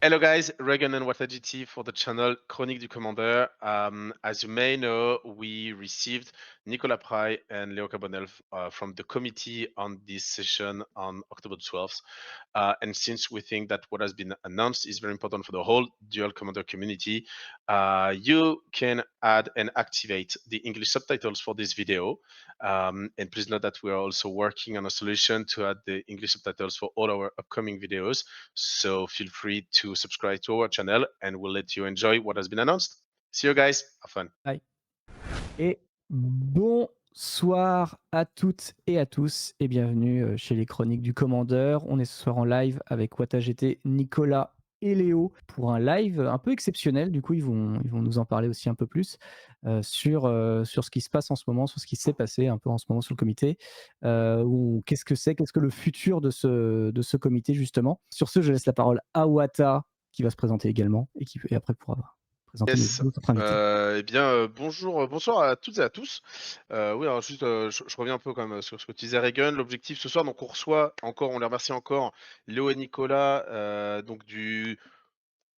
Hello guys, Regan and WataGT for the channel Chronique du Commander. As you may know, we received Nicolas Pry and Leo Carbonel from the committee on this session on October 12th. And since we think that what has been announced is very important for the whole Dual Commander community, you can add and activate the English subtitles for this video. And please note that we are also working on a solution to add the English subtitles for all our upcoming videos. So feel free to subscribe to our channel and we'll let you enjoy what has been announced. See you guys. Have fun. Aïe. Et bonsoir à toutes et à tous et bienvenue chez les Chroniques du Commandeur. On est ce soir en live avec WataGT, Nicolas et Léo pour un live un peu exceptionnel. Du coup, ils vont nous en parler aussi un peu plus sur ce qui se passe en ce moment, sur ce qui s'est passé un peu en ce moment sur le comité. Ou qu'est-ce que le futur de ce comité justement. Sur ce, je laisse la parole à Wata qui va se présenter également et après pourra présenter nos Yes. autres invités. Bonjour, bonsoir à toutes et à tous. Oui, alors juste, je reviens un peu quand même sur ce que tu disais, Regan. L'objectif ce soir, donc on reçoit encore, on les remercie encore, Léo et Nicolas, donc du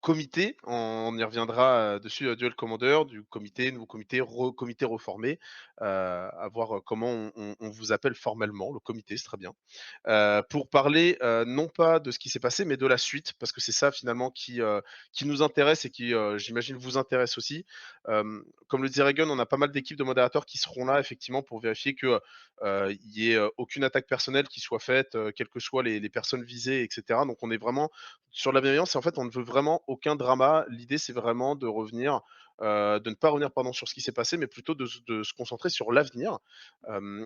comité, on y reviendra, dessus, Duel Commander, du comité, nouveau comité reformé, à voir, comment on vous appelle formellement, le comité, c'est très bien. Pour parler, non pas de ce qui s'est passé, mais de la suite, parce que c'est ça finalement qui nous intéresse et qui, j'imagine vous intéresse aussi. Comme le disait Regan, on a pas mal d'équipes de modérateurs qui seront là effectivement pour vérifier que, il y ait, aucune attaque personnelle qui soit faite, quelles que soient les personnes visées et cetera. Donc on est vraiment sur la bienveillance et en fait on ne veut vraiment aucun drama. L'idée c'est vraiment de revenir, de ne pas revenir pardon sur ce qui s'est passé, mais plutôt de se concentrer sur l'avenir.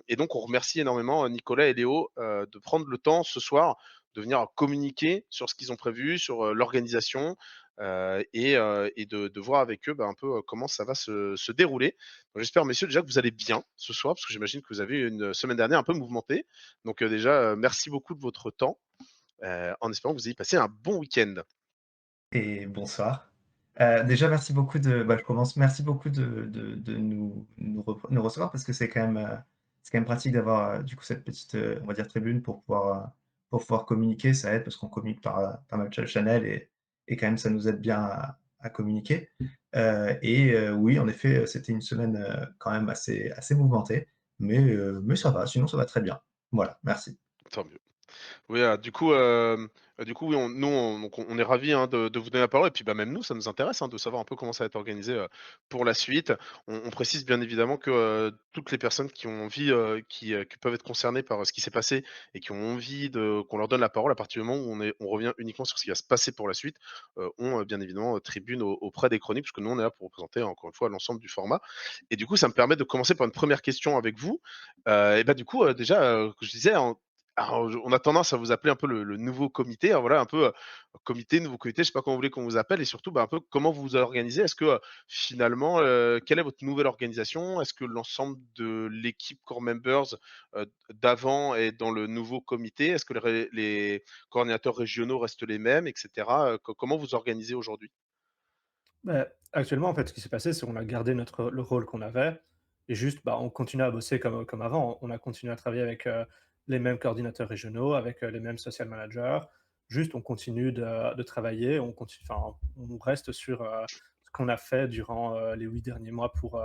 Et donc on remercie énormément, Nicolas et Léo, de prendre le temps ce soir de venir communiquer sur ce qu'ils ont prévu, sur, l'organisation, et de voir avec eux, un peu, comment ça va se dérouler. Donc j'espère messieurs déjà que vous allez bien ce soir, parce que j'imagine que vous avez eu une semaine dernière un peu mouvementée. Donc, déjà, merci beaucoup de votre temps, en espérant que vous ayez passé un bon week-end. Et bonsoir. Déjà je commence. Merci beaucoup de nous recevoir parce que c'est quand même pratique d'avoir, du coup cette petite, on va dire tribune pour pouvoir communiquer. Ça aide parce qu'on communique par, pas mal de channels et quand même ça nous aide bien à communiquer. Oui, en effet, c'était une semaine, quand même assez mouvementée, mais ça va, sinon ça va très bien. Voilà, merci. Tant mieux. Oui, du coup, oui, on est ravis, hein, de vous donner la parole et puis, même nous, ça nous intéresse, hein, de savoir un peu comment ça va être organisé, pour la suite. On précise bien évidemment que, toutes les personnes qui ont envie, qui peuvent être concernées par, ce qui s'est passé et qui ont envie de qu'on leur donne la parole à partir du moment où on revient uniquement sur ce qui va se passer pour la suite, ont, bien évidemment, tribune auprès des chroniques, parce que nous, on est là pour représenter encore une fois l'ensemble du format et du coup, ça me permet de commencer par une première question avec vous. Du coup, déjà, que je disais alors, on a tendance à vous appeler un peu le nouveau comité, hein, voilà, un peu, comité, nouveau comité, je sais pas comment vous voulez qu'on vous appelle et surtout, un peu comment vous vous organisez? Est-ce que, finalement, quelle est votre nouvelle organisation? Est-ce que l'ensemble de l'équipe core members, d'avant est dans le nouveau comité? Est-ce que les coordinateurs régionaux restent les mêmes et cetera? Comment vous organisez aujourd'hui? Bah, actuellement, en fait, ce qui s'est passé, c'est qu'on a gardé le rôle qu'on avait et juste, on continue à bosser comme avant. On a continué à travailler avec, les mêmes coordinateurs régionaux, avec, les mêmes social managers. Juste, on continue de travailler, on reste sur, ce qu'on a fait durant, les 8 derniers mois pour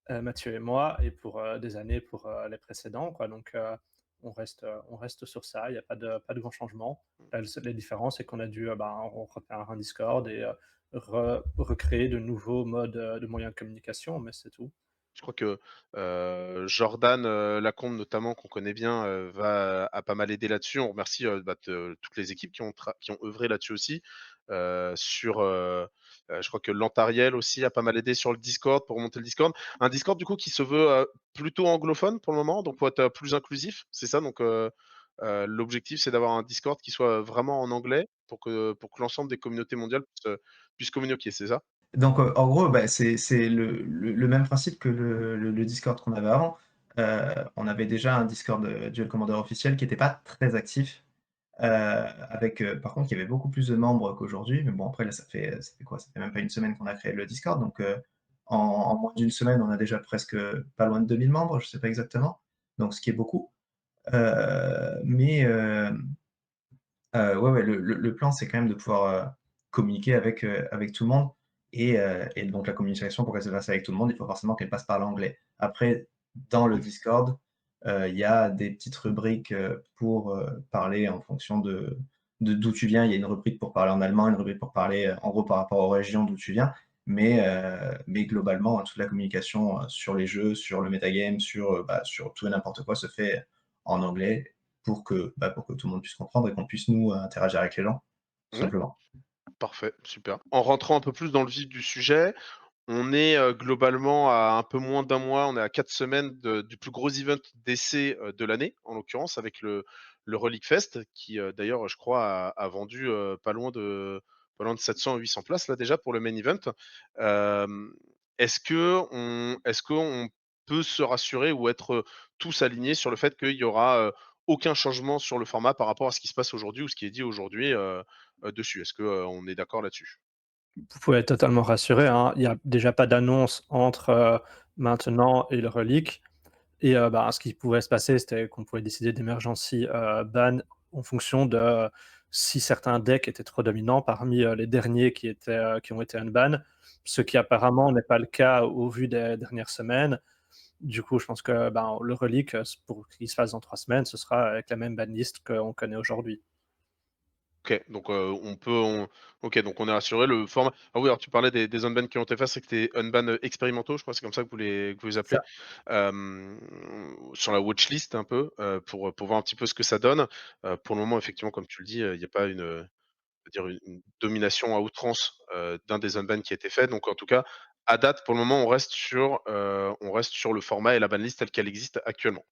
Mathieu et moi et pour, des années pour, les précédents, quoi. Donc, on reste sur ça, il y a pas de grands changements. La seule différence, c'est qu'on a dû, on refaire un Discord et recréer de nouveaux modes, de moyens de communication, mais c'est tout. Je crois que, Jordan, Lacombe notamment qu'on connaît bien, a pas mal aidé là-dessus. On remercie, te toutes les équipes qui ont œuvré là-dessus aussi, je crois que Lantariel aussi a pas mal aidé sur le Discord pour remonter le Discord. Un Discord du coup qui se veut, plutôt anglophone pour le moment, donc pour être, plus inclusif, c'est ça? Donc, l'objectif c'est d'avoir un Discord qui soit vraiment en anglais pour que l'ensemble des communautés mondiales puissent communiquer, c'est ça? Donc, en gros, c'est le même principe que le Discord qu'on avait avant. On avait déjà un Discord, Duel Commander officiel qui était pas très actif, avec, par contre, il y avait beaucoup plus de membres qu'aujourd'hui. Mais bon, après là, ça fait quoi? Ça fait même pas une semaine qu'on a créé le Discord, donc, en moins d'une semaine, on a déjà presque, pas loin de 2000 membres, je sais pas exactement, donc ce qui est beaucoup. Mais, Ouais, ouais, le plan, c'est quand même de pouvoir, communiquer avec tout le monde et donc la communication pour qu'elle se fasse avec tout le monde, il faut forcément qu'elle passe par l'anglais. Après, dans le Discord, il y a des petites rubriques, pour, parler en fonction de d'où tu viens. Il y a une rubrique pour parler en allemand, une rubrique pour parler, en gros par rapport aux régions d'où tu viens, mais globalement, toute la communication, sur les jeux, sur le metagame, sur tout et n'importe quoi se fait en anglais pour que tout le monde puisse comprendre et qu'on puisse nous, interagir avec les gens, tout Ouais, simplement. parfait, super. En rentrant un peu plus dans le vif du sujet, on est, globalement à un peu moins d'un mois, on est à 4 semaines du plus gros event d'essai, de l'année, en l'occurrence avec le Relic Fest qui, d'ailleurs, je crois a vendu, pas loin de 700 ou 800 places là déjà pour le main event. Hem, est-ce qu'on peut se rassurer ou être, tous alignés sur le fait qu'il y aura, aucun changement sur le format par rapport à ce qui se passe aujourd'hui ou ce qui est dit aujourd'hui, dessus? Est-ce que, on est d'accord là-dessus? Vous pouvez être totalement rassuré, hein, il y a déjà pas d'annonce entre, maintenant et le relic. Et ce qui pouvait se passer, c'était qu'on pouvait décider d'emergency, ban en fonction de si certains decks étaient trop dominants parmi, les derniers qui ont été unban, ce qui apparemment n'est pas le cas au vu des dernières semaines. Du coup, je pense que, le relic, pour qu'il se fasse dans 3 semaines, ce sera avec la même banlist qu'on connaît aujourd'hui. OK, donc OK, donc on est rassuré, le format ah oui, alors tu parlais des unbans qui ont été faits, c'est que c'était unban, expérimentaux, je crois, c'est comme ça que vous les appelez? Ça. Hem, Sur la watchlist un peu, pour voir un petit peu ce que ça donne. Pour le moment, effectivement, comme tu le dis, il y a pas on va dire une domination à outrance, d'un des unbans qui a été fait. Donc en tout cas, à date, pour le moment, on reste sur le format et la banlist telle qu'elle existe actuellement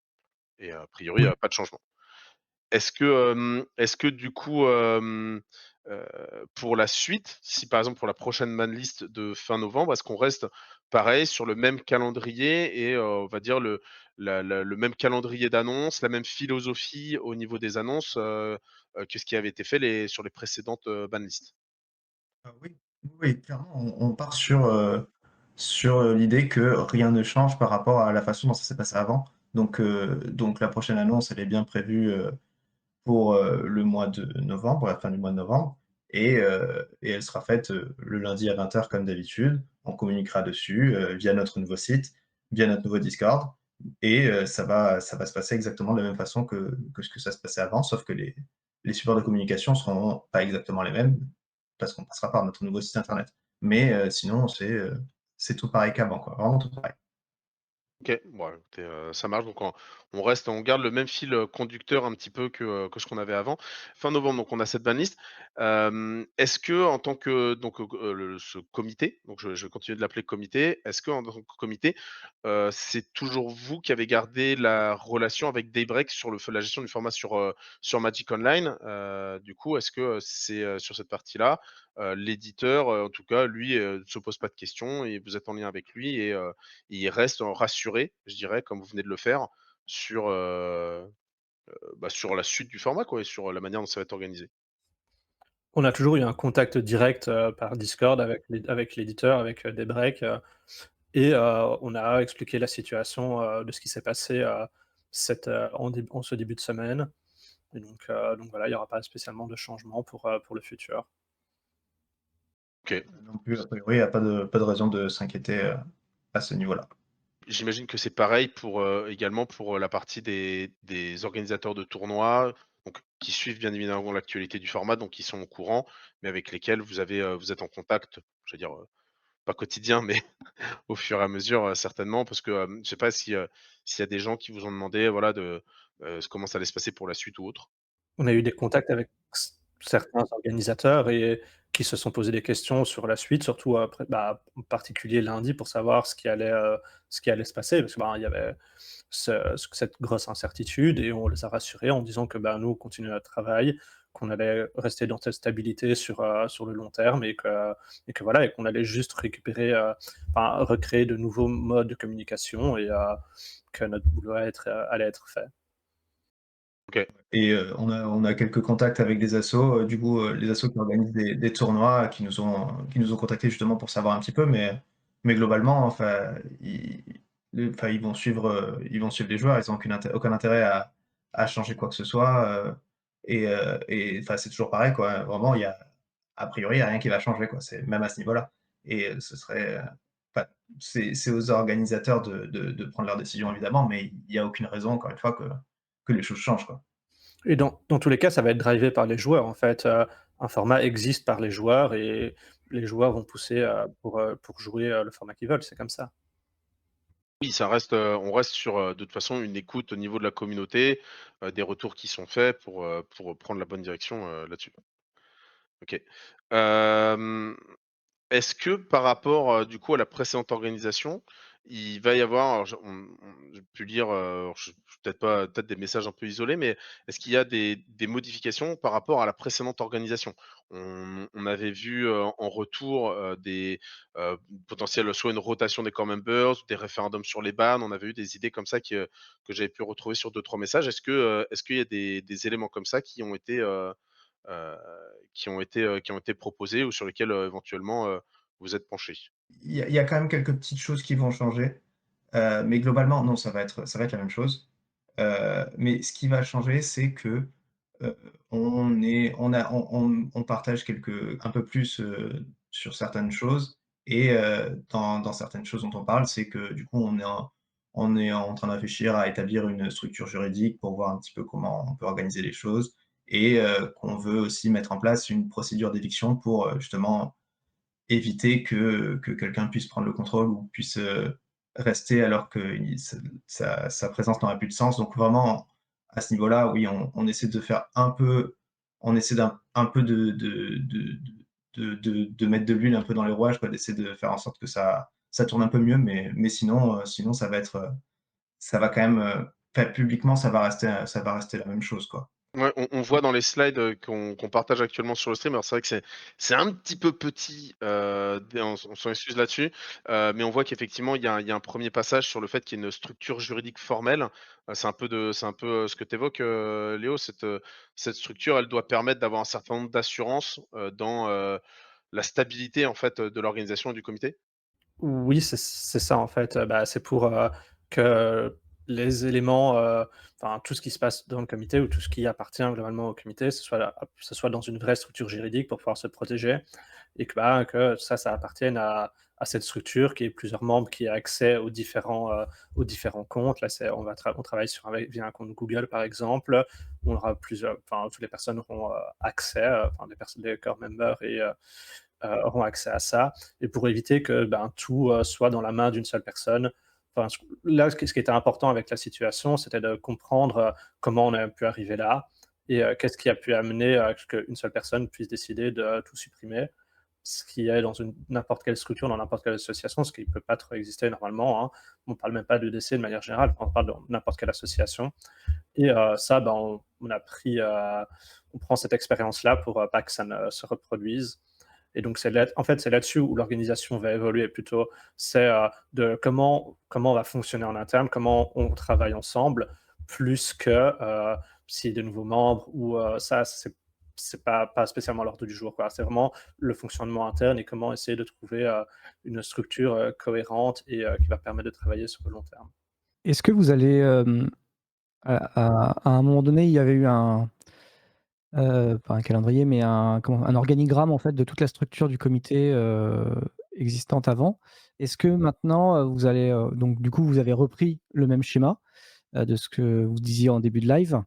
et a priori, il y Oui. a pas de changement. Est-ce que du coup, pour la suite, si par exemple pour la prochaine banlist de fin novembre, est-ce qu'on reste pareil sur le même calendrier et on va dire le même calendrier d'annonces, la même philosophie au niveau des annonces, que ce qui avait été fait sur les précédentes, banlists? Oui, oui, clairement, on part sur l'idée que rien ne change par rapport à la façon dont ça s'est passé avant. Donc la prochaine annonce, elle est bien prévue, pour, le mois de novembre, la fin du mois de novembre et elle sera faite, le lundi à 20 heures comme d'habitude. On communiquera dessus, via notre nouveau site, via notre nouveau Discord et ça va se passer exactement de la même façon que ce que ça se passait avant, sauf que les supports de communication seront pas exactement les mêmes, parce qu'on passera par notre nouveau site internet. Mais sinon, c'est tout pareil qu'avant, quoi, vraiment tout pareil. OK, bon écoutez, ça marche donc on garde le même fil, conducteur un petit peu que ce qu'on avait avant. Fin novembre, donc on a cette banlist. Est-ce que en tant que donc ce comité, donc je vais continuer de l'appeler comité, est-ce qu'en tant que comité, c'est toujours vous qui avez gardé la relation avec Daybreak sur la gestion du format sur Magic Online? Du coup, est-ce que, c'est, sur cette partie-là, l'éditeur, en tout cas lui, ne se pose pas de questions et vous êtes en lien avec lui et ils restent rassurés, je dirais, comme vous venez de le faire, sur, sur la suite du format quoi et sur la manière dont ça va être organisé. On a toujours eu un contact direct, par Discord avec l'éditeur, avec, Daybreak, et on a expliqué la situation, de ce qui s'est passé, en ce début de semaine. Et donc voilà, il y aura pas spécialement de changement pour le futur. OK. Non plus, a priori, il y a pas de raison de s'inquiéter, à ce niveau-là. J'imagine que c'est pareil pour, également pour, la partie des organisateurs de tournois, donc qui suivent bien évidemment l'actualité du format, donc qui sont au courant, mais avec lesquels vous êtes en contact, je veux dire, pas quotidien, mais au fur et à mesure, certainement parce que, je sais pas s'il y a des gens qui vous ont demandé, voilà, comment ça allait se passer pour la suite ou autre? On a eu des contacts avec certains organisateurs et qui se sont posés des questions sur la suite, surtout après, en particulier lundi pour savoir ce qui allait se passer. Parce que, il y avait cette grosse incertitude et on les a rassurés en disant que, nous, on continuait notre travail, qu'on allait rester dans cette stabilité sur le long terme et que voilà et qu'on allait juste récupérer, recréer de nouveaux modes de communication et que notre boulot allait être fait. OK. Et on a quelques contacts avec des assos, du coup, les assos qui organisent des tournois qui nous ont contactés justement pour savoir un petit peu, mais globalement, enfin, ils vont suivre les joueurs. Ils ont aucun intérêt à changer quoi que ce soit, Et enfin, c'est toujours pareil, quoi. Vraiment, a priori, il y a rien qui va changer, quoi. C'est même à ce niveau-là. Et ce serait, enfin, c'est aux organisateurs de prendre leurs décisions, évidemment, mais il y a aucune raison, encore une fois, que les choses changent, quoi. Et dans tous les cas, ça va être drivé par les joueurs, en fait, un format existe par les joueurs et les joueurs vont pousser, pour jouer, le format qu'ils veulent, c'est comme ça. Oui, ça reste, on reste sur, de toute façon une écoute au niveau de la communauté, des retours qui sont faits pour prendre la bonne direction, là-dessus. OK. Hem Est-ce que par rapport, du coup, à la précédente organisation, il va y avoir alors j'ai pu lire, alors je peut-être pas peut-être des messages un peu isolés, mais est-ce qu'il y a des modifications par rapport à la précédente organisation? On avait vu, en retour, des, potentiels soit une rotation des core members, des référendums sur les bans. On avait eu des idées comme ça que j'avais pu retrouver sur deux trois messages. Est-ce qu'il y a des éléments comme ça heu, qui ont été proposés ou sur lesquels, éventuellement, vous êtes penchés? Il y a quand même quelques petites choses qui vont changer, mais globalement, non, ça va être la même chose. Mais ce qui va changer, c'est que, heu, on partage un peu plus, sur certaines choses et dans certaines choses dont on parle, c'est que du coup, on est en train de réfléchir à établir une structure juridique pour voir un petit peu comment on peut organiser les choses et qu'on veut aussi mettre en place une procédure d'éviction pour, justement éviter que quelqu'un puisse prendre le contrôle ou puisse, rester alors que il sa présence n'aurait plus de sens. Donc vraiment, à ce niveau-là, oui, on essaie de faire un peu on essaie un peu de mettre de l'huile un peu dans les rouages, quoi, d'essayer de faire en sorte que ça tourne un peu mieux, mais sinon, sinon ça va être, ça va quand même, enfin publiquement, ça va rester la même chose, quoi. Ouais, on voit dans les slides, qu'on partage actuellement sur le stream, alors c'est vrai que c'est un petit peu petit, dé on s'en excuse là-dessus, mais on voit qu'effectivement il y a un premier passage sur le fait qu'il y ait une structure juridique formelle. C'est un peu, ce que tu évoques, Léo, cette structure, elle doit permettre d'avoir un certain nombre d'assurances, dans, la stabilité en fait, de l'organisation et du comité? Oui, c'est ça en fait, bah, c'est pour, que les éléments, enfin tout ce qui se passe dans le comité ou tout ce qui appartient globalement au comité, ce soit dans une vraie structure juridique pour pouvoir se protéger et que, bah, que ça appartienne à cette structure qui ait plusieurs membres, qui a accès aux différents comptes. Là, on travaille via un compte Google par exemple, où on aura plusieurs enfin toutes les personnes auront, accès, enfin les core members auront accès à ça et pour éviter que, ben, tout, soit dans la main d'une seule personne. Enfin, là, ce qui était important avec la situation, c'était de comprendre, comment on a pu arriver là et qu'est-ce qui a pu amener à ce qu'une seule personne puisse décider de tout supprimer. Ce qui est dans n'importe quelle structure, dans n'importe quelle association, ce qui ne peut pas trop exister normalement, hein. On ne parle même pas de décès de manière générale, on parle de n'importe quelle association et ça, ben, on prend cette expérience-là pour, pas que ça ne se reproduise et donc c'est là-dessus où l'organisation va évoluer plutôt. C'est, de comment on va fonctionner en interne, comment on travaille ensemble, plus que, s'il y a de nouveaux membres ou, ça c'est pas spécialement à l'ordre du jour, quoi. C'est vraiment le fonctionnement interne et comment essayer de trouver, une structure, cohérente et qui va permettre de travailler sur le long terme. Est-ce que vous allez, à un moment donné, il y avait eu pas un calendrier, mais un organigramme en fait de toute la structure du comité, existante avant. Est-ce que maintenant, vous allez, donc du coup, vous avez repris le même schéma, de ce que vous disiez en début de live,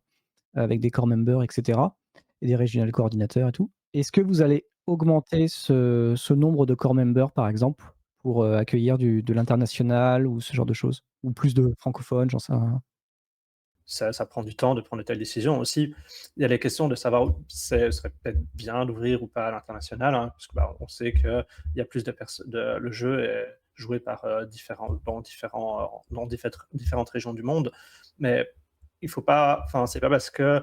avec des core members et cetera et des regional coordinateurs et tout. Est-ce que vous allez augmenter ce nombre de core members, par exemple, pour, accueillir de l'international ou ce genre de choses? Ou plus de francophones, j'en sais rien. Ça prend du temps de prendre de telles décisions aussi. Il y a les questions de savoir où ce serait peut-être bien d'ouvrir ou pas à l'international, hein, parce que, bah, on sait qu'il y a plus de personnes. Le jeu est joué par, dans différentes régions du monde, mais il faut pas enfin, c'est pas parce que,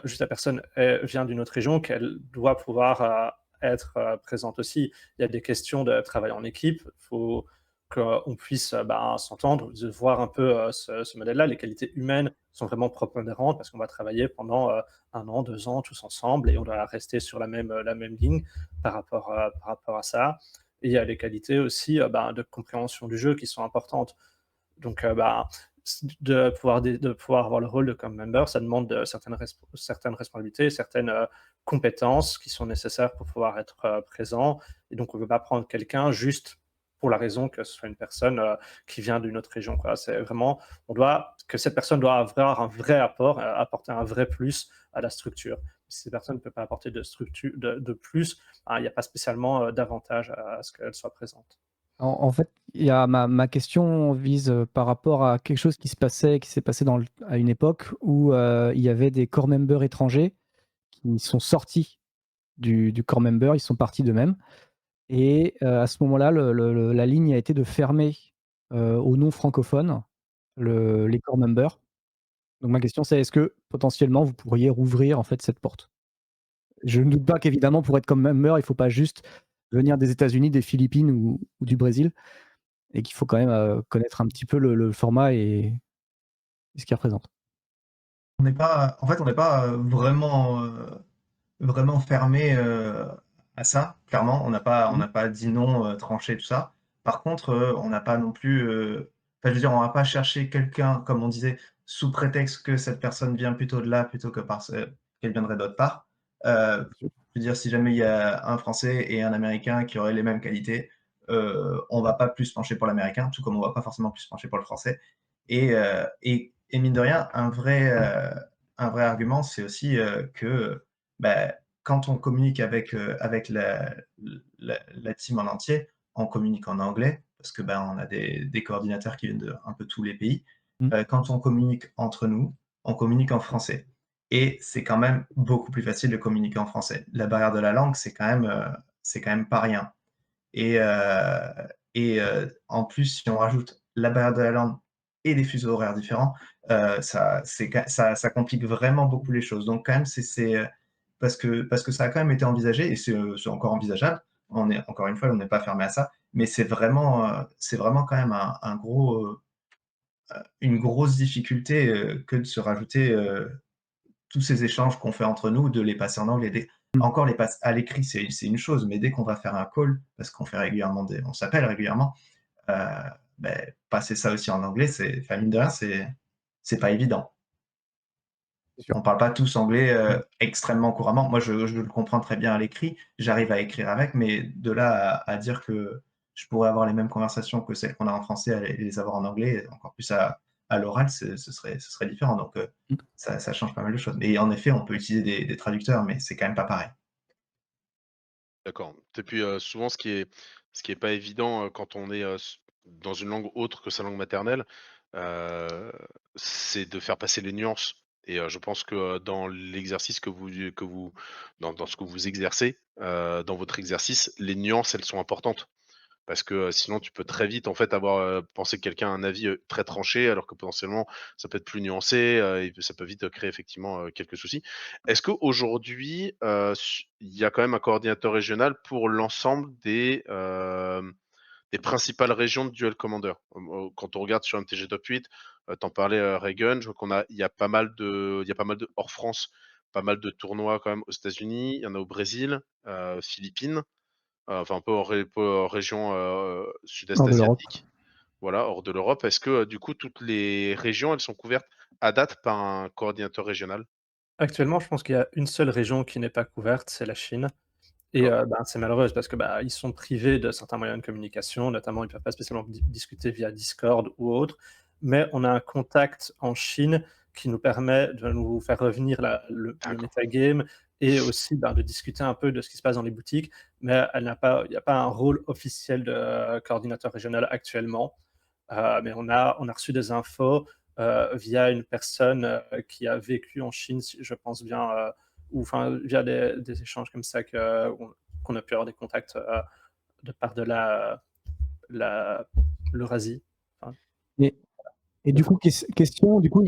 juste la personne vient d'une autre région qu'elle doit pouvoir, être, présente aussi. Il y a des questions de travail en équipe, il faut qu'on puisse, ben, s'entendre, de voir un peu, ce modèle-là. Les qualités humaines sont vraiment prépondérantes parce qu'on va travailler pendant, 1 an, 2 ans tous ensemble et on doit rester sur la même ligne par rapport à ça et il y a les qualités aussi, ben, de compréhension du jeu qui sont importantes. Donc, bah, de pouvoir avoir le rôle de Come Member, ça demande certaines responsabilités, certaines compétences qui sont nécessaires pour pouvoir être présent. Et donc, on ne veut pas prendre quelqu'un juste pour la raison que ce soit une personne qui vient d'une autre région, quoi. C'est vraiment, que cette personne doit avoir un vrai apport, apporter un vrai plus à la structure. Si cette personne ne peut pas apporter de plus, il n'y a pas spécialement d'avantage à ce qu'elle soit présente. En fait, ma question vise par rapport à quelque chose qui s'est passé à une époque où il y avait des core members étrangers qui sont sortis du core member, ils sont partis d'eux-mêmes. Et à ce moment-là, la ligne a été de fermer aux non francophones les core members. Donc ma question c'est, est-ce que potentiellement vous pourriez rouvrir en fait cette porte? Je ne doute pas qu'évidemment pour être core member, il ne faut pas juste venir des États-Unis, des Philippines ou du Brésil, et qu'il faut quand même connaître un petit peu le format et ce qu'il représente. On n'est pas vraiment fermé à ça, clairement. On n'a pas dit non tranché, tout ça. Par contre, on n'a pas non plus. Enfin, je veux dire, on va pas chercher quelqu'un, comme on disait, sous prétexte que cette personne vient plutôt de là, plutôt que qu'elle viendrait d'autre part. Je veux dire, si jamais il y a un Français et un Américain qui auraient les mêmes qualités, on va pas plus pencher pour l'Américain, tout comme on va pas forcément plus pencher pour le Français. Et mine de rien, un vrai argument, c'est aussi que bah, quand on communique avec la team en entier, on communique en anglais parce que on a des coordinateurs qui viennent de un peu tous les pays. Quand on communique entre nous, on communique en français. Et c'est quand même beaucoup plus facile de communiquer en français. La barrière de la langue, c'est quand même pas rien. En plus, si on rajoute la barrière de la langue et des fuseaux horaires différents, ça complique vraiment beaucoup les choses. Donc quand même, parce que ça a quand même été envisagé et c'est encore envisageable. Encore une fois, on n'est pas fermé à ça, mais c'est vraiment quand même une grosse difficulté que de se rajouter tous ces échanges qu'on fait entre nous, de les passer en anglais. Encore les passer à l'écrit, c'est une chose, mais dès qu'on va faire un call, parce qu'on fait régulièrement on s'appelle régulièrement, passer ça aussi en anglais, enfin, mine de rien, c'est pas évident. On parle pas tous anglais extrêmement couramment. Moi, je le comprends très bien à l'écrit, j'arrive à écrire avec, mais de là à dire que je pourrais avoir les mêmes conversations que celles qu'on a en français, à les avoir en anglais, encore plus à l'oral, ce serait différent. Donc, ça change pas mal de choses. Et en effet, on peut utiliser des traducteurs, mais c'est quand même pas pareil. D'accord. Et puis, souvent ce qui est pas évident, quand on est, dans une langue autre que sa langue maternelle, heu, c'est de faire passer les nuances et je pense que, dans l'exercice que vous dans ce que vous exercez, dans votre exercice, les nuances, elles sont importantes. Parce que, sinon tu peux très vite en fait avoir, penser que quelqu'un a un avis, très tranché alors que potentiellement ça peut être plus nuancé, et ça peut vite créer effectivement, quelques soucis. Est-ce qu'aujourd'hui, il y a quand même un coordinateur régional pour l'ensemble des principales régions de Duel Commander? Quand on regarde sur MTG Top 8, tu parlais, Reagan, je vois il y a pas mal de hors France, pas mal de tournois quand même aux États-Unis, il y en a au Brésil, Philippines. Enfin un peu en région, sud-est Hors de l'Europe. asiatique, voilà, hors de l'Europe. Est-ce que, du coup, toutes les régions, elles sont couvertes à date par un coordinateur régional? Actuellement, je pense qu'il y a une seule région qui n'est pas couverte, c'est la Chine. Et D'accord, c'est malheureux parce que, ils sont privés de certains moyens de communication, notamment ils ne peuvent pas spécialement discuter via Discord ou autre. Mais on a un contact en Chine qui nous permet de nous faire revenir le d'accord. metagame et aussi, de discuter un peu de ce qui se passe dans les boutiques. Mais il n'y a pas un rôle officiel de coordinateur régional actuellement. Mais on a reçu des infos, via une personne, qui a vécu en Chine, si je pense bien, ou enfin via des échanges comme ça qu'on a pu avoir des contacts, de par de la l'Eurasie. Enfin, Et, et du coup, question, du coup,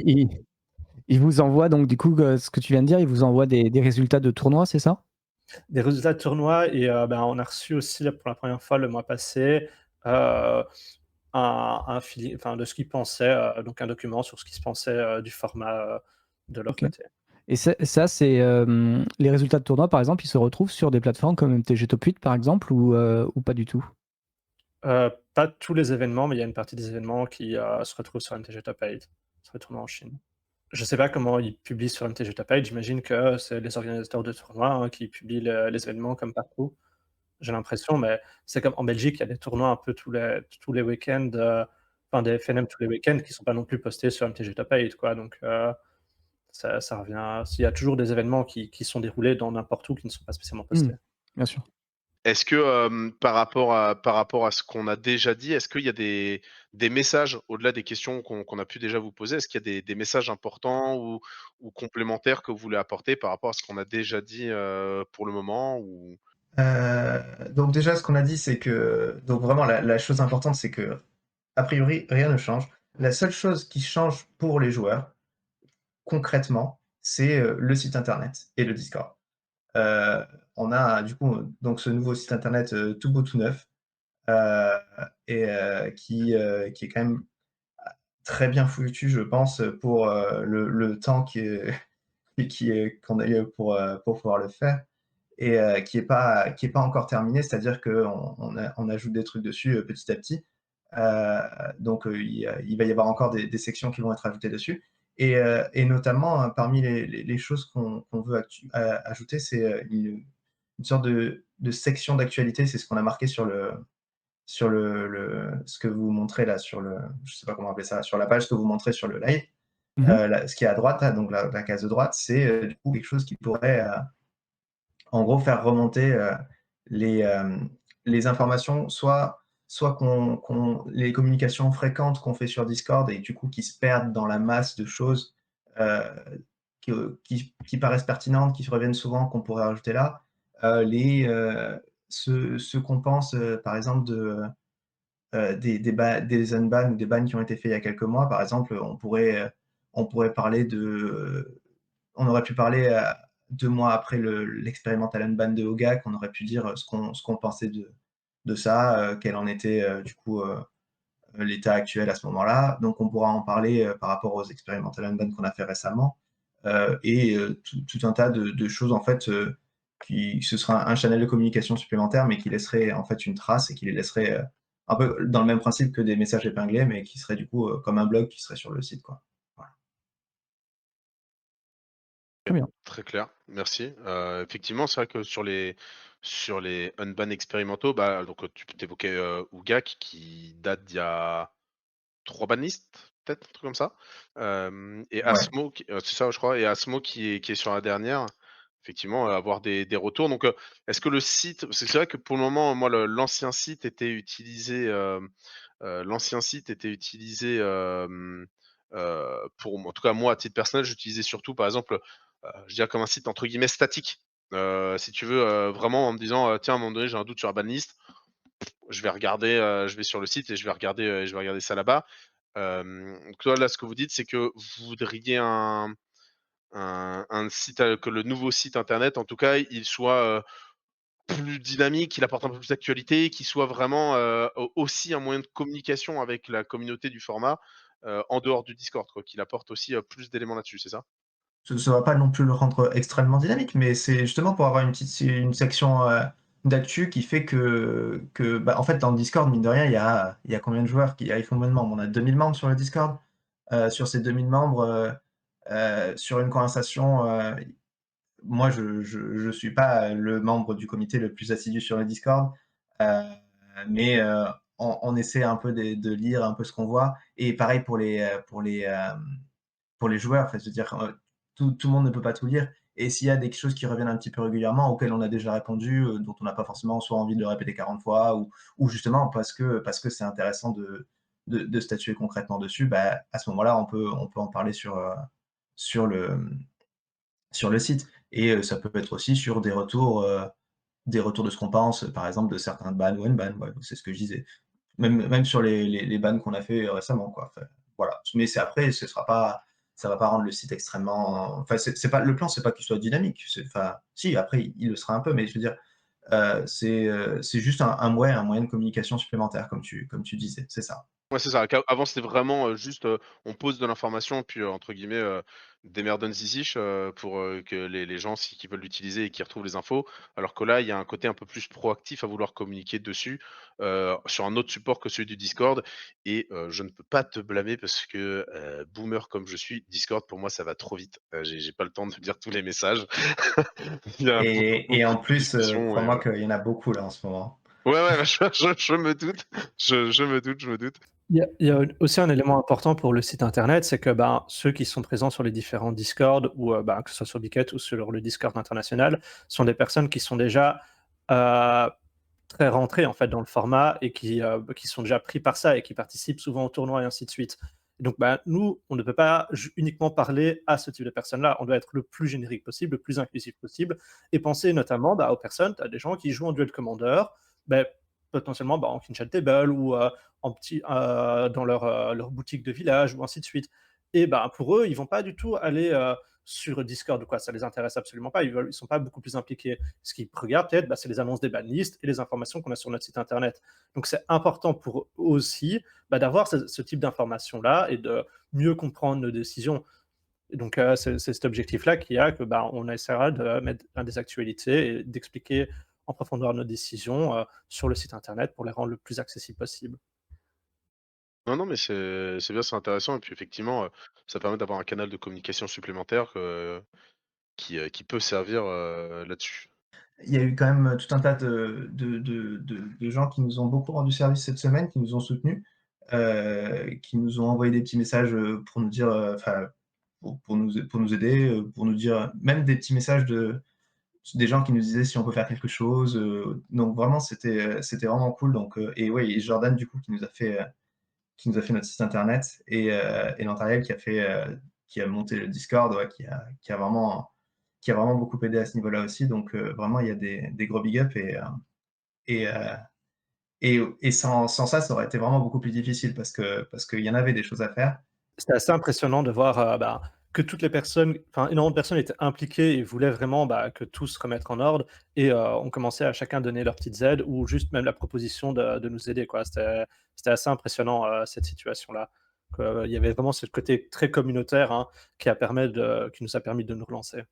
il vous envoie donc du coup ce que tu viens de dire, il vous envoie des résultats de tournois, c'est ça? des résultats de tournois et on a reçu aussi là, pour la première fois le mois passé, heu, enfin de ce qu'ils pensaient, donc un document sur ce qu'ils pensaient, du format, de leur OK. côté. Et ça c'est, les résultats de tournois, par exemple, ils se retrouvent sur des plateformes comme MTG Top 8, par exemple, ou pas du tout? Pas tous les événements, mais il y a une partie des événements qui, se retrouvent sur MTG Top 8, sur les tournois en Chine. Je sais pas comment ils publient sur MTG Top 8, j'imagine que c'est les organisateurs de tournois, hein, qui publient les événements comme partout, j'ai l'impression, mais c'est comme en Belgique, il y a des tournois un peu tous les week-ends, enfin des FNM tous les week-ends qui sont pas non plus postés sur MTG Top 8 quoi, donc ça revient s'il y a toujours des événements qui sont déroulés dans n'importe où, qui ne sont pas spécialement postés. Bien sûr. Est-ce que, par rapport à ce qu'on a déjà dit, est-ce qu'il y a des messages au-delà des questions qu'on a pu déjà vous poser? Est-ce qu'il y a des messages importants ou complémentaires que vous voulez apporter par rapport à ce qu'on a déjà dit, pour le moment ou? Donc déjà, ce qu'on a dit, c'est que donc vraiment la chose importante, c'est que a priori, rien ne change. La seule chose qui change pour les joueurs, concrètement, c'est, le site internet et le Discord. Heu, on a du coup, donc ce nouveau site internet, tout beau tout neuf, heu qui est quand même très bien foutu, je pense, pour, le temps qu'on a eu pour pouvoir le faire et qui est pas encore terminé. C'est-à-dire qu'on ajoute des trucs dessus, petit à petit. Donc il va y avoir encore des sections qui vont être ajoutées dessus et notamment, parmi les choses qu'on veut ajouter, c'est, une sorte de section d'actualité. C'est ce qu'on a marqué sur le ce que vous montrez là sur le je sais pas comment appeler ça, sur la page que vous montrez sur le live. Mmh. Ce qui est à droite là, donc la case de droite, c'est, du coup quelque chose qui pourrait, en gros faire remonter, les, les informations soit les communications fréquentes qu'on fait sur Discord et du coup qui se perdent dans la masse de choses, heu, qui paraissent pertinentes, qui reviennent souvent, qu'on pourrait rajouter là. Ce qu'on pense, par exemple des unbans ou des bans qui ont été faits il y a quelques mois. Par exemple, on pourrait parler de on aurait pu parler, 2 mois après l'expérimental unban de Hogak, on aurait pu dire, ce qu'on pensait de ça, quel en était, du coup, l'état actuel à ce moment-là. Donc on pourra en parler, par rapport aux expérimental unban qu'on a fait récemment, tout un tas de choses en fait, qui ce sera un channel de communication supplémentaire, mais qui laisserait en fait une trace et qui les laisserait, un peu dans le même principe que des messages épinglés, mais qui serait du coup, comme un blog qui serait sur le site, quoi. Voilà. Très bien. Très clair, merci. Effectivement, c'est vrai que sur les unban expérimentaux, bah, donc, tu évoquais, Hougak qui date d'il y a 3 banlistes, peut-être, un truc comme ça? Et Ouais. Asmo qui c'est ça, je crois et Asmo qui est sur la dernière. Effectivement, avoir des retours donc, est-ce que le site parce que c'est vrai que pour le moment, moi, l'ancien site était utilisé, pour en tout cas moi à titre personnel, j'utilisais surtout par exemple, je dirais comme un site entre guillemets «statique». Si tu veux, vraiment en me disant, «Tiens à un moment donné j'ai un doute sur la banlist», je vais regarder, je vais sur le site et je vais regarder ça là-bas. Donc toi là ce que vous dites c'est que vous voudriez un site, que le nouveau site internet en tout cas, il soit, plus dynamique, qu'il apporte un peu plus d'actualité, qu'il soit vraiment, aussi un moyen de communication avec la communauté du format, en dehors du Discord quoi, qu'il apporte aussi, plus d'éléments là-dessus, c'est ça? Ça va pas non plus le rendre extrêmement dynamique, mais c'est justement pour avoir une section, d'actu qui fait bah, en fait, dans le Discord, mine de rien, il y a combien de joueurs il faut combien de membres? On a 2000 membres sur le Discord. Sur ces 2000 membres, sur une conversation, moi, je suis pas le membre du comité le plus assidu sur le Discord, heu, mais on essaie un peu de lire un peu ce qu'on voit et pareil pour les joueurs, enfin, je veux dire, tout le monde ne peut pas tout lire et s'il y a des choses qui reviennent un petit peu régulièrement, auxquelles on a déjà répondu, dont on n'a pas forcément soit envie de le répéter 40 fois ou justement parce que c'est intéressant de statuer concrètement dessus, bah, à ce moment-là, on peut en parler sur sur le site et ça peut être aussi sur des retours de ce qu'on pense, par exemple, de certains bans ou unbans, ouais, c'est ce que je disais. Même sur les bans qu'on a fait récemment, quoi. Enfin, voilà. Mais c'est après, ça va pas rendre le site extrêmement. Enfin, c'est pas le plan, c'est pas qu'il soit dynamique. Enfin, si, après, il le sera un peu, mais je veux dire, c'est juste un moyen de communication supplémentaire, comme tu disais. C'est ça. Ouais, c'est ça. Avant, c'était vraiment, juste, on pose de l'information puis, entre guillemets, «démerden's sich», pour, que les gens si qui veulent l'utiliser et qui retrouvent les infos. Alors que là, il y a un côté un peu plus proactif à vouloir communiquer dessus, sur un autre support que celui du Discord et je ne peux pas te blâmer parce que, boomer comme je suis, Discord pour moi ça va trop vite. J'ai pas le temps de lire tous les messages. Il y a beaucoup, Et beaucoup en de plus, discussions et crois-moi qu'il y en a beaucoup là en ce moment. ouais, ouais, bah, je me doute. Je me doute, je me doute. Il y a aussi un élément important pour le site internet, c'est que, ben, ceux qui sont présents sur les différents Discord ou, ben, que ce soit sur Biquette ou sur le Discord international, sont des personnes qui sont déjà, heu, très rentrées, en fait, dans le format et qui sont déjà pris par ça et qui participent souvent aux tournois et ainsi de suite. Donc, ben, nous, on ne peut pas uniquement parler à ce type de personnes-là. On doit être le plus générique possible, le plus inclusif possible et penser notamment, bah, aux personnes. Tu as des gens qui jouent en Duel Commander, beh, potentiellement, bah, en Kinchat Table ou, en petit, dans leur boutique de village ou ainsi de suite. Et ben, pour eux, ils vont pas du tout aller, sur Discord ou quoi, ça les intéresse absolument pas. Ils sont pas beaucoup plus impliqués. Ce qu'ils regardent peut-être, bah, c'est les annonces des banlistes et les informations qu'on a sur notre site internet. Donc c'est important pour eux aussi, bah, d'avoir ce type d'informations-là et de mieux comprendre nos décisions. Et donc c'est cet objectif-là qui a que, bah, on essaiera de mettre des actualités et d'expliquer en profondeur nos décisions, sur le site internet pour les rendre le plus accessibles possible. Non, non, mais c'est bien, c'est intéressant et puis effectivement, ça permet d'avoir un canal de communication supplémentaire, qui peut servir, là-dessus. Il y a eu quand même, tout un tas de gens qui nous ont beaucoup rendu service cette semaine, qui nous ont soutenus, qui nous ont envoyé des petits messages, pour nous dire, enfin, pour nous aider, pour nous dire même des petits messages des gens qui nous disaient si on peut faire quelque chose, donc vraiment c'était vraiment cool donc et ouais et Jordan du coup qui nous a fait notre site internet et Nantariel qui a monté le Discord, ouais, qui a vraiment beaucoup aidé à ce niveau-là aussi. Donc vraiment, il y a des gros big up et, euh, et sans ça, ça aurait été vraiment beaucoup plus difficile parce qu'il y en avait des choses à faire. C'était assez impressionnant de voir, bah, que toutes les personnes enfin, énormément de personnes étaient impliquées et voulaient vraiment, bah, que tout se remette en ordre et on commençait à chacun donner leurs petites aides ou juste même la proposition de nous aider, quoi. C'était assez impressionnant, cette situation-là. Il y avait vraiment ce côté très communautaire, hein, qui nous a permis de nous relancer.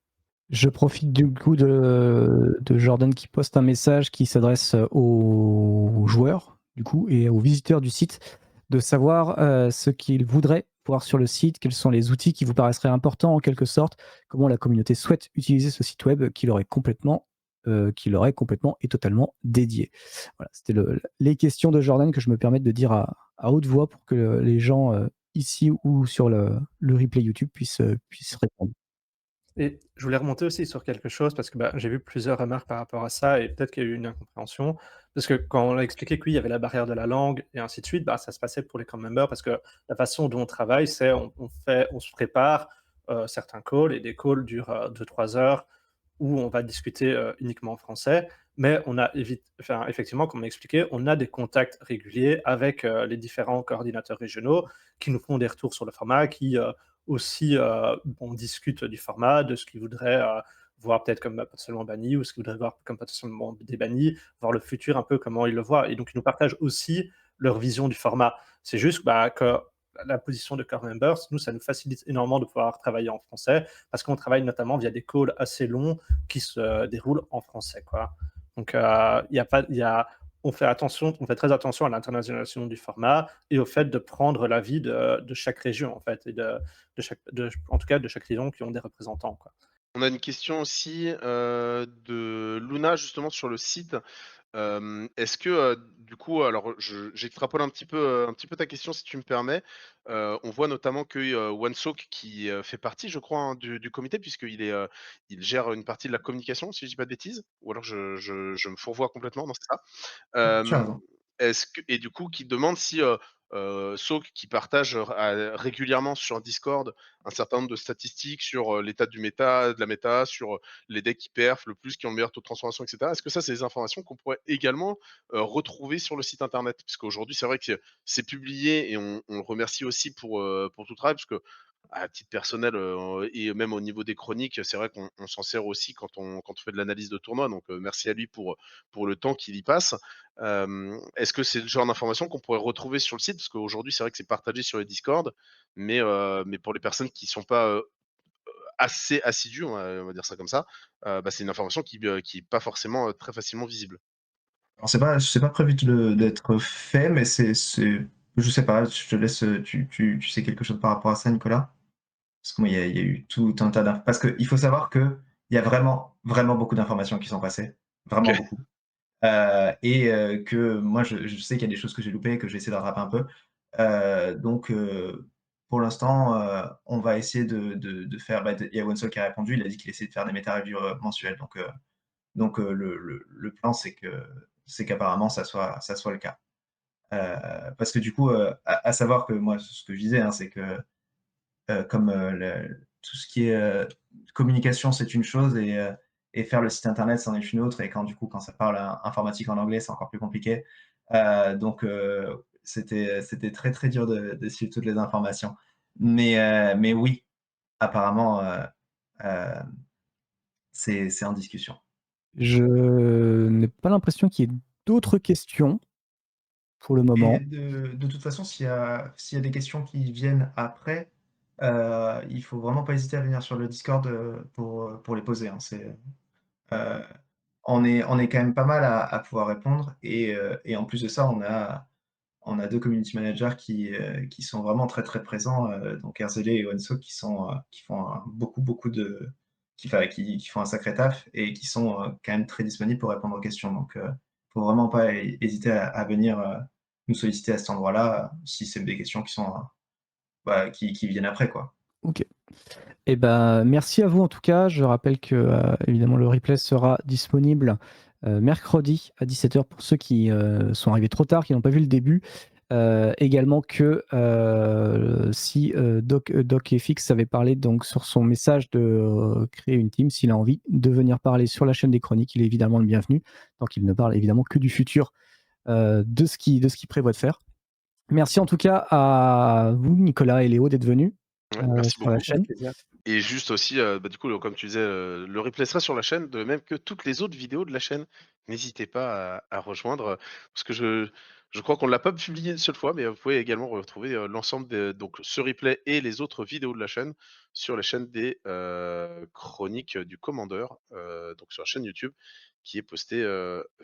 Je profite du coup de Jordan qui poste un message qui s'adresse aux joueurs du coup et aux visiteurs du site de savoir ce qu'ils voudraient voir sur le site, quels sont les outils qui vous paraisseraient importants en quelque sorte, comment la communauté souhaite utiliser ce site web qui leur est complètement et totalement dédié. Voilà, c'était les questions de Jordan que je me permets de dire à haute voix pour que les gens ici ou sur le replay YouTube puissent répondre. Et je voulais remonter aussi sur quelque chose parce que, bah, j'ai vu plusieurs remarques par rapport à ça et peut-être qu'il y a eu une incompréhension. Parce que quand on a expliqué qu'il y avait la barrière de la langue et ainsi de suite, bah, ça se passait pour les core members parce que la façon dont on travaille, c'est on se prépare, certains calls et des calls durent, 2-3 heures où on va discuter, uniquement en français. Mais on a enfin, effectivement, comme on m'a expliqué, on a des contacts réguliers avec, les différents coordinateurs régionaux qui nous font des retours sur le format, qui, aussi, on discute du format, de ce qu'ils voudraient, voir peut-être comme potentiellement banni ou ce qu'ils voudraient voir comme potentiellement débanni, voir le futur un peu comment ils le voient et donc ils nous partagent aussi leur vision du format. C'est juste, bah, que la position de core members, nous, ça nous facilite énormément de pouvoir travailler en français parce qu'on travaille notamment via des calls assez longs qui se déroulent en français, quoi. Donc, il y a pas il y a on fait très attention à l'internationalisation du format et au fait de prendre l'avis de chaque région, en fait et en tout cas, de chaque région qui ont des représentants, quoi. On a une question aussi, de Luna justement sur le site. Est-ce que, du coup, alors j'extrapole un petit peu ta question si tu me permets. On voit notamment que, OneSock qui, fait partie je crois, hein, du comité puisqu'il est, il gère une partie de la communication si je dis pas de bêtises? Ou alors je me fourvoie complètement, non c'est ça? Tu as Hem, raison. est-ce que et du coup, qui demande si, Soak qui partage, régulièrement sur Discord un certain nombre de statistiques sur, l'état du méta de la méta, sur, les decks qui perfs le plus, qui ont le meilleur taux de transformation et cetera. Est-ce que ça, c'est des informations qu'on pourrait également, retrouver sur le site internet? Puisqu'aujourd'hui, c'est vrai que c'est publié et on le remercie aussi pour tout le travail, parce que à titre personnel, et même au niveau des chroniques, c'est vrai qu'on s'en sert aussi quand on fait de l'analyse de tournoi, donc merci à lui pour le temps qu'il y passe. Est-ce que c'est le genre d'information qu'on pourrait retrouver sur le site? Parce qu'aujourd'hui, c'est vrai que c'est partagé sur les Discord, mais pour les personnes qui sont pas, assez assidus, on va dire ça comme ça, bah, c'est une information qui est pas forcément, très facilement visible. Alors c'est pas prévu d'être fait, mais c'est je sais pas, je te laisse, tu sais quelque chose par rapport à ça, Nicolas? Parce que moi, il y a eu tout un tas parce qu'il faut savoir qu'il y a vraiment, vraiment beaucoup d'informations qui sont passées, vraiment OK. beaucoup. Que moi je sais qu'il y a des choses que j'ai loupées, que je vais essayer de rattraper un peu. Donc pour l'instant, on va essayer de faire il y a Wonsol qui a répondu, il a dit qu'il essayait de faire des méta-reviews, mensuelles. Le plan c'est qu'apparemment ça soit le cas. Parce que du coup, à savoir que moi ce que je disais, hein, c'est que, comme, tout ce qui est, communication, c'est une chose et faire le site internet, c'en est une autre et quand ça parle informatique en anglais, c'est encore plus compliqué. C'était très, très dur de suivre toutes les informations. Mais oui, apparemment, c'est en discussion. Je n'ai pas l'impression qu'il y ait d'autres questions pour le Et moment. de toute façon, s'il y a des questions qui viennent après, il faut vraiment pas hésiter à venir sur le Discord, pour les poser, hein. Heu, on est quand même pas mal à pouvoir répondre et en plus de ça, on a 2 community managers qui sont vraiment très, très présents, donc RZD et Onso qui font beaucoup, beaucoup de qui font un sacré taf et qui sont, quand même très disponibles pour répondre aux questions. Donc faut vraiment pas hésiter à venir, nous solliciter à cet endroit-là, si c'est des questions qui sont, qui viennent après, quoi. OK. Et ben, merci à vous en tout cas. Je rappelle que, évidemment le replay sera disponible, mercredi à 17h pour ceux qui, sont arrivés trop tard, qui n'ont pas vu le début. Également que, si, DocFX avait parlé donc sur son message de, créer une team, s'il a envie de venir parler sur la chaîne des chroniques, il est évidemment le bienvenu. Donc il ne parle évidemment que du futur, de ce qu'il prévoit de faire. Merci en tout cas à vous Nicolas et Léo d'être venus, Ouais, merci sur la beaucoup. chaîne. plaisir. Et juste aussi, du coup, comme tu disais, le replay sera sur la chaîne, de même que toutes les autres vidéos de la chaîne. N'hésitez pas à rejoindre, parce que je crois qu'on ne l'a pas publié une seule fois, mais vous pouvez également retrouver, l'ensemble donc ce replay et les autres vidéos de la chaîne sur la chaîne des, chroniques, du commandeur, donc sur la chaîne YouTube qui est postée,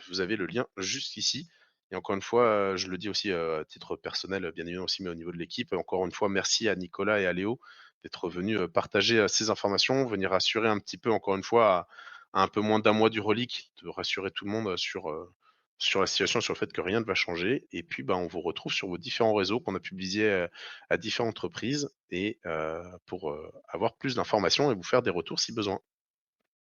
vous avez le lien juste ici. Et encore une fois, je le dis aussi, à titre personnel, bien évidemment aussi, mais au niveau de l'équipe, encore une fois, merci à Nicolas et à Léo d'être venus, partager, ces informations, venir rassurer un petit peu, encore une fois, à un peu moins d'un mois du relique, de rassurer tout le monde, sur la situation, sur le fait que rien ne va changer. Et puis, on vous retrouve sur vos différents réseaux qu'on a publiés, à différentes reprises et pour, avoir plus d'informations et vous faire des retours si besoin.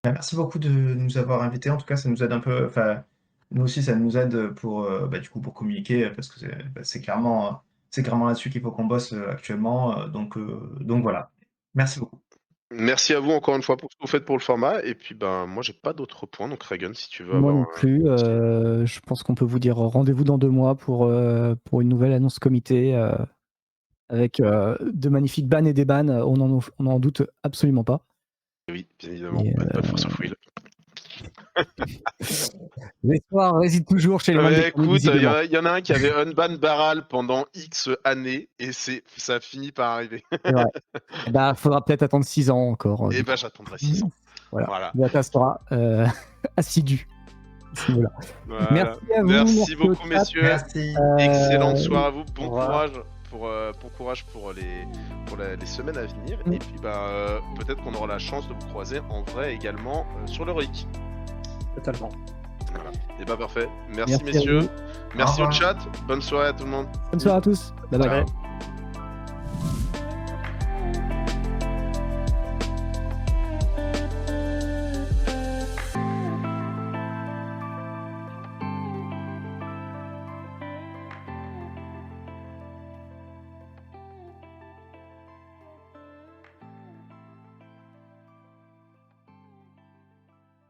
Bah, merci beaucoup de nous avoir invités. En tout cas, ça nous aide un peu, enfin, nous aussi, ça nous aide pour, du coup, pour communiquer, parce que c'est clairement là-dessus qu'il faut qu'on bosse, actuellement, donc voilà. Merci beaucoup. Merci à vous encore une fois pour ce que vous faites pour le format et puis, moi j'ai pas d'autres points, donc Regan, si tu veux Moi avoir non un plus, petit je pense qu'on peut vous dire rendez-vous dans 2 mois pour une nouvelle annonce comité, avec, de magnifiques bans et des on n'en doute absolument pas. oui, bien évidemment, Et pas de Force of Will. l'espoir réside toujours chez les membres des chroniques Écoute, il y en visiblement. a il y en a un qui avait unban Baral pendant X années et ça a fini par arriver. C'est vrai. Et bah, faudra peut-être attendre 6 ans encore, Et du coup. j'attendrai 6 ans. Voilà. Voilà, Data sera, assidu à ce niveau-là. voilà. Merci à vous, Merci merci au beaucoup chat. messieurs. Merci. Excellente soirée à vous. Au Bon revoir. courage pour les semaines à venir Mmh. et puis, peut-être qu'on aura la chance de vous croiser en vrai également, sur le ROIC. Totalement. Voilà. Et parfait. Merci Merci à messieurs. vous. Merci Au au revoir. chat. Bonne soirée à tout le monde. Bonne soirée à tous. Bye bye. Ciao. Ouais.